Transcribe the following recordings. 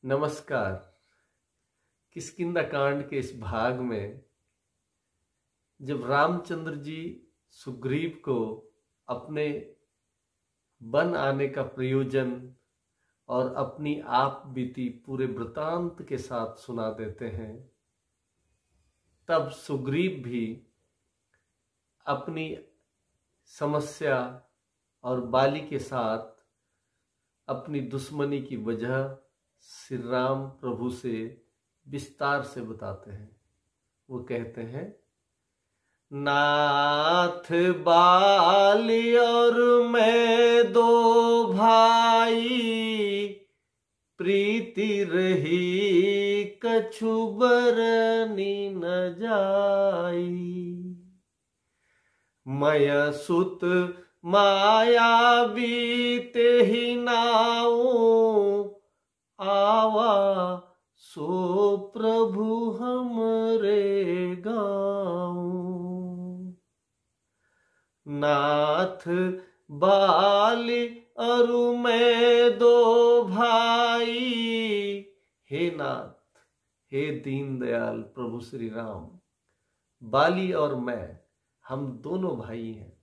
नमस्कार। किष्किंधा कांड के इस भाग में जब रामचंद्र जी सुग्रीव को अपने वन आने का प्रयोजन और अपनी आप बीती पूरे वृतांत के साथ सुना देते हैं, तब सुग्रीव भी अपनी समस्या और बाली के साथ अपनी दुश्मनी की वजह श्री राम प्रभु से विस्तार से बताते हैं। वो कहते हैं, नाथ बाली और मैं दो भाई, प्रीति रही कछु बरनी न जाई। मय सुत माया बीते ही नाऊ, आवा सो प्रभु हमरे गाँव। नाथ बाली अरु मैं दो भाई, हे नाथ, हे दीन दयाल प्रभु श्री राम, बाली और मैं हम दोनों भाई हैं।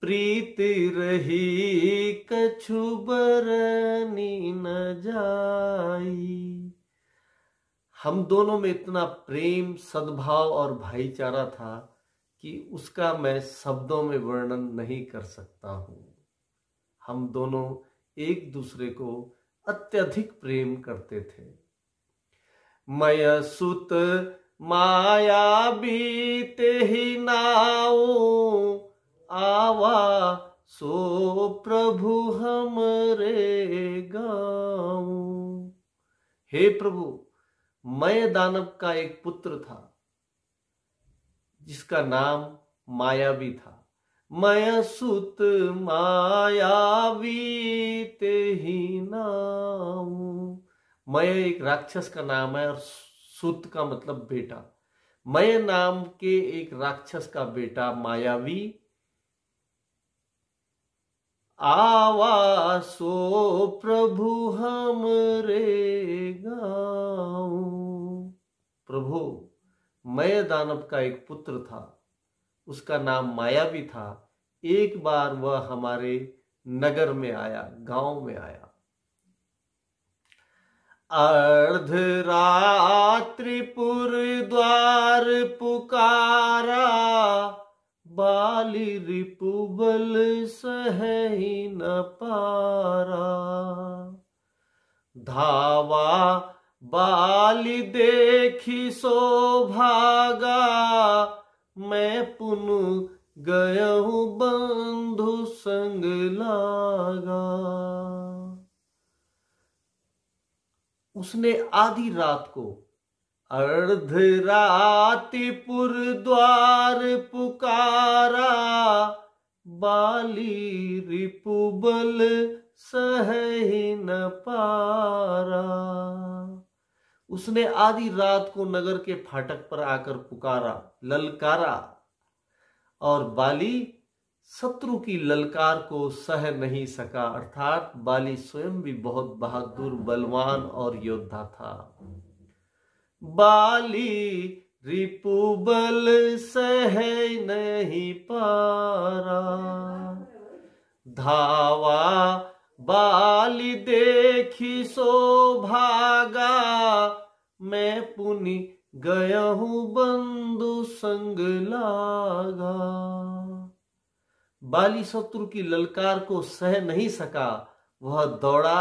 प्रीति रही कछु बरनी न जाई। हम दोनों में इतना प्रेम, सद्भाव और भाईचारा था कि उसका मैं शब्दों में वर्णन नहीं कर सकता हूं। हम दोनों एक दूसरे को अत्यधिक प्रेम करते थे। मय सुत माया बीते ही नाऊ, आवा सो प्रभु हमरे गाँव। हे प्रभु, मय दानव का एक पुत्र था जिसका नाम मायावी था। मय सुत मायावी ते ही नाम। मय एक राक्षस का नाम है और सुत का मतलब बेटा। मय नाम के एक राक्षस का बेटा मायावी आवा सो प्रभु हमरे गाँव। प्रभु, मय दानव का एक पुत्र था, उसका नाम मायावी था। एक बार वह हमारे नगर में आया, गांव में आया। अर्धरात्रिपुर द्वार पुकारा, बाली रिपुबल सही न पारा। धावा बाली देखी सो भागा, मैं पुनु गयहूं बंधु संग लागा। उसने आधी रात को अर्धरातिपुर द्वार पुकारा, बाली रिपुबल सही न पारा। उसने आधी रात को नगर के फाटक पर आकर पुकारा, ललकारा, और बाली शत्रु की ललकार को सह नहीं सका। अर्थात बाली स्वयं भी बहुत बहादुर, बलवान और योद्धा था। बाली रिपुबल सह नहीं पारा। धावा बाली देखी सो भागा, मैं पुनि गयहूं बंधु संग लागा। बाली शत्रु की ललकार को सह नहीं सका, वह दौड़ा।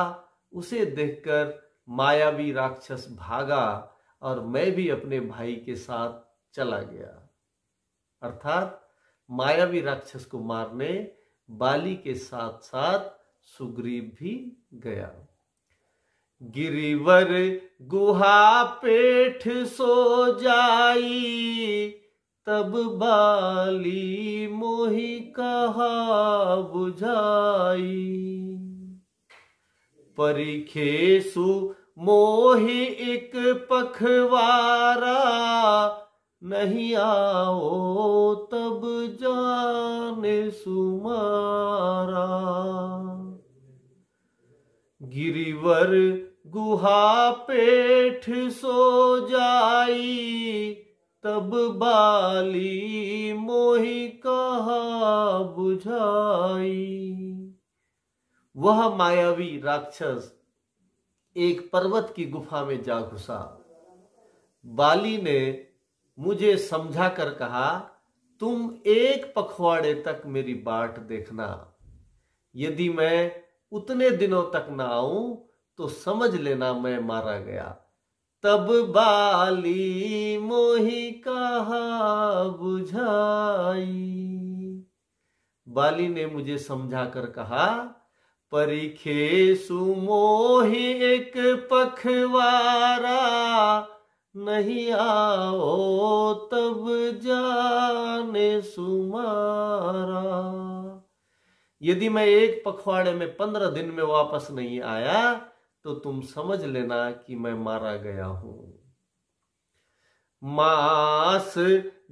उसे देखकर मायावी राक्षस भागा और मैं भी अपने भाई के साथ चला गया। अर्थात मायावी राक्षस को मारने बाली के साथ साथ सुग्रीव भी गया। गिरिवर गुहा पेठ सो जाई, तब बाली मोहि कहा बुझाई। परिखेसु मोहि एक पखवारा, नहीं आओ तब जाने सुमारा। गिरिवर गुहा पेठ सो जाई, तब बाली मोहि कहा बुझाई। वह मायावी राक्षस एक पर्वत की गुफा में जा घुसा। बाली ने मुझे समझा कर कहा, तुम एक पखवाड़े तक मेरी बाट देखना, यदि मैं उतने दिनों तक न आऊं तो समझ लेना मैं मारा गया। तब बाली मोहि कहा बुझाई। बाली ने मुझे समझा कर कहा, परिखे सुमोहि एक पखवारा, नहीं आओ तब जाने सुमारा। यदि मैं एक पखवाड़े में 15 दिन में वापस नहीं आया तो तुम समझ लेना कि मैं मारा गया हूं। मास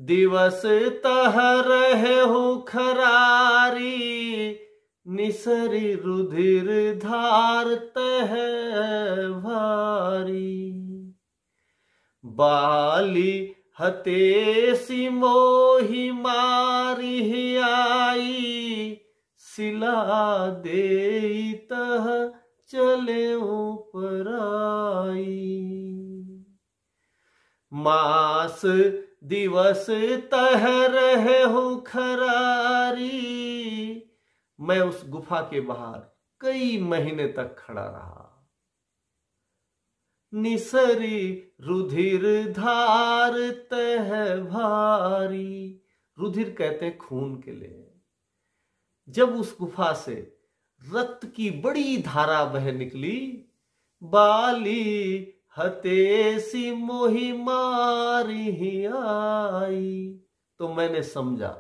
दिवस तह रहे हो खरारी, निसरी रुधिर धार तह भारी। बाली हते सी मोहि मारी आई, सिला दे तह चले पराई। मास दिवस तह रहे हो खरारी, मैं उस गुफा के बाहर कई महीने तक खड़ा रहा। निसरी रुधिर धार तह भारी, रुधिर कहते हैं खून के लिए। जब उस गुफा से रक्त की बड़ी धारा बह निकली, बाली हते सी मोहि मारी आई, तो मैंने समझा।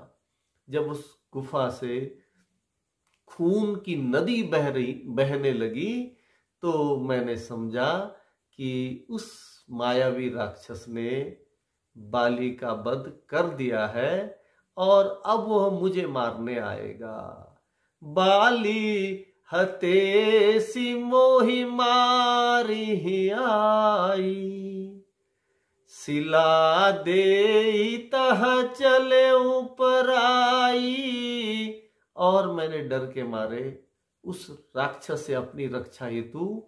जब उस गुफा से खून की नदी बहने लगी तो मैंने समझा कि उस मायावी राक्षस ने बाली का वध कर दिया है और अब वह मुझे मारने आएगा। बाली हते सी मोहि मारी आई, सिला दे तह चले ऊपर आई। और मैंने डर के मारे उस राक्षस से अपनी रक्षा हेतु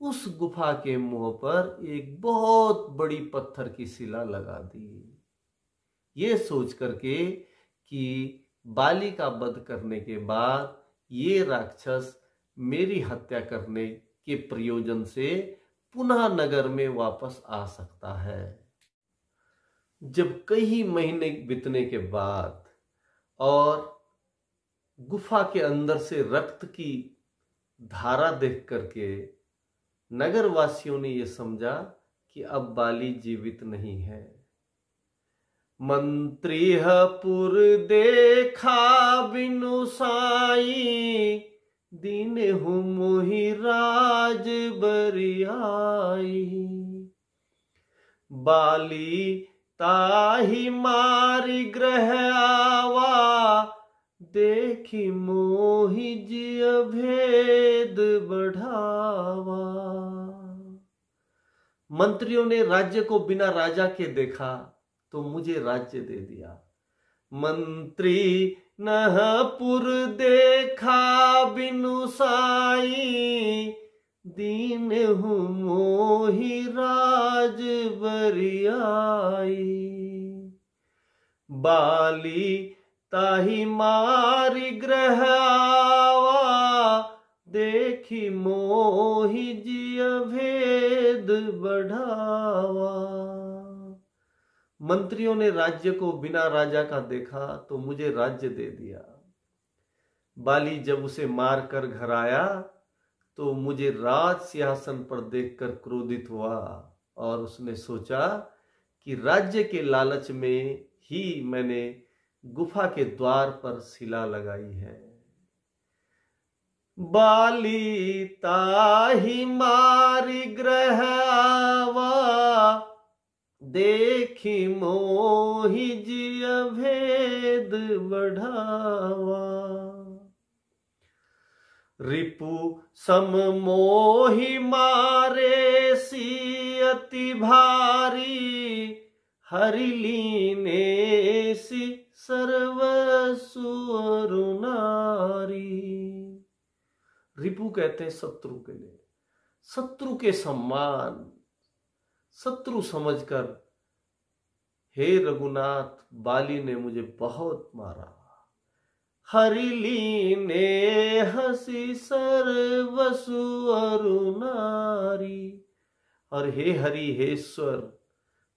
उस गुफा के मुंह पर एक बहुत बड़ी पत्थर की शिला लगा दी, ये सोच करके कि बाली का वध करने के बाद ये राक्षस मेरी हत्या करने के प्रयोजन से पुनः नगर में वापस आ सकता है। जब कई महीने बीतने के बाद और गुफा के अंदर से रक्त की धारा देख करके नगर वासियों ने यह समझा कि अब बाली जीवित नहीं है। मंत्री पुर देखा बिनु साई, दीन हूँ मोहि राज बरियाई। बाली ताहि मारी ग्रह आवा, देखी मोहि जिय भेद बढ़ावा। मंत्रियों ने राज्य को बिना राजा के देखा तो मुझे राज्य दे दिया। मंत्री नहपुर देखा बिनु साई, दीन हूँ मोहि राज बरियाई। बाली ताहि मारी ग्रह आवा, देखी मोहि जिय भेद बढ़ावा। मंत्रियों ने राज्य को बिना राजा का देखा तो मुझे राज्य दे दिया। बाली जब उसे मार कर घर आया तो मुझे राज सिंहासन पर देखकर क्रोधित हुआ और उसने सोचा कि राज्य के लालच में ही मैंने गुफा के द्वार पर शिला लगाई है। बाली ताहि मारी ग्रह आवा, देखी मोहि जिय भेद बढ़ावा। रिपु सम मोहि मारे सी अति भारी, हरि लीने सी सर्वसु अरु नारी। रिपु कहते हैं शत्रु के लिए, शत्रु के सम्मान, शत्रु समझकर हे रघुनाथ बाली ने मुझे बहुत मारा। हरि लीने हसी सर्वसु अरु नारी, और हे हरि हे ईश्वर,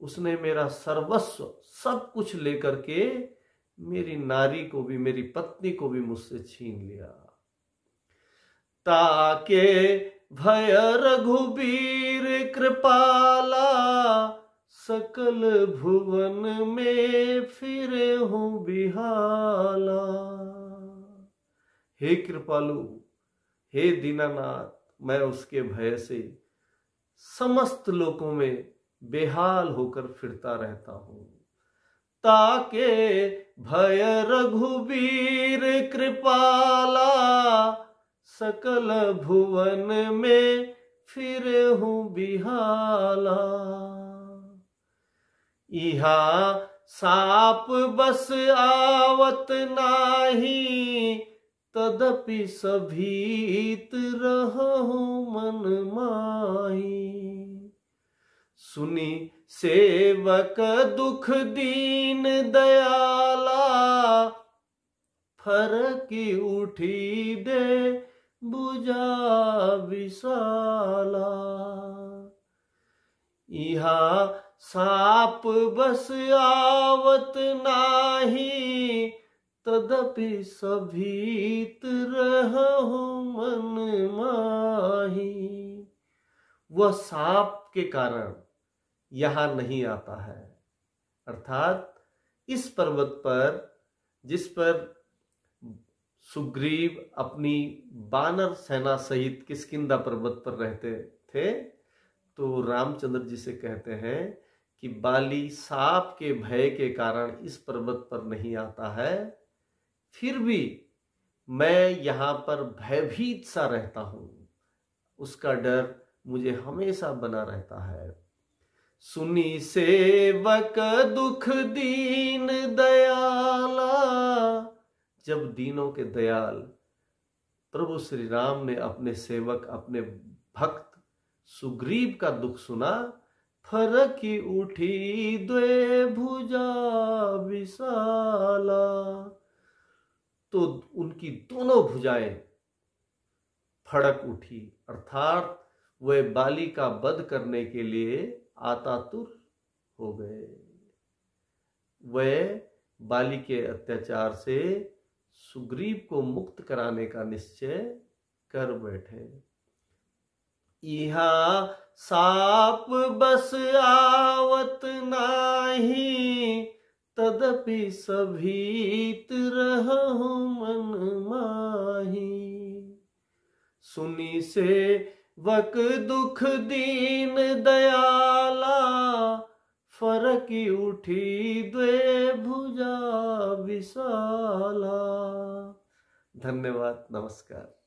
उसने मेरा सर्वस्व सब कुछ लेकर के मेरी नारी को भी, मेरी पत्नी को भी मुझसे छीन लिया। ताके भय रघुबीर कृपाला, सकल भुवन में फिरे हूं बिहाला। हे कृपालु, हे दीनानाथ, मैं उसके भय से समस्त लोकों में बेहाल होकर फिरता रहता हूं। ताके भय रघुबीर कृपाला, सकल भुवन में फिरे हूं बिहाला। इहा साप बस आवत नाही, तदपि सभीत रहूं मन माही। सुनी सेवक दुख दीन दयाला, फरकी उठी दे बुझा विशाला। इहा साप बस आवत नाही, तदपि सभीत रहूं मन माही। वह साप के कारण यहां नहीं आता है, अर्थात इस पर्वत पर, जिस पर सुग्रीव अपनी बानर सेना सहित किष्किंधा पर्वत पर रहते थे, तो रामचंद्र जी से कहते हैं कि बाली साप के भय के कारण इस पर्वत पर नहीं आता है, फिर भी मैं यहाँ पर भयभीत सा रहता हूँ, उसका डर मुझे हमेशा बना रहता है। सुनी सेवक दुख दीन दयाला, जब दीनों के दयाल प्रभु श्री राम ने अपने सेवक, अपने भक्त सुग्रीव का दुख सुना, फरकी उठी द्वे भुजा विशाला, तो उनकी दोनों भुजाएं फड़क उठी, अर्थात वे बाली का वध करने के लिए आतातुर हो गए। वे बाली के अत्याचार से सुग्रीव को मुक्त कराने का निश्चय कर बैठे। इहा साप बस आवत नाही, तदपि सभीत रहूं मन माही। सुनी सेवक दुख दीन दयाला, फरकी उठी द्वे भुजा विशाला। धन्यवाद, नमस्कार।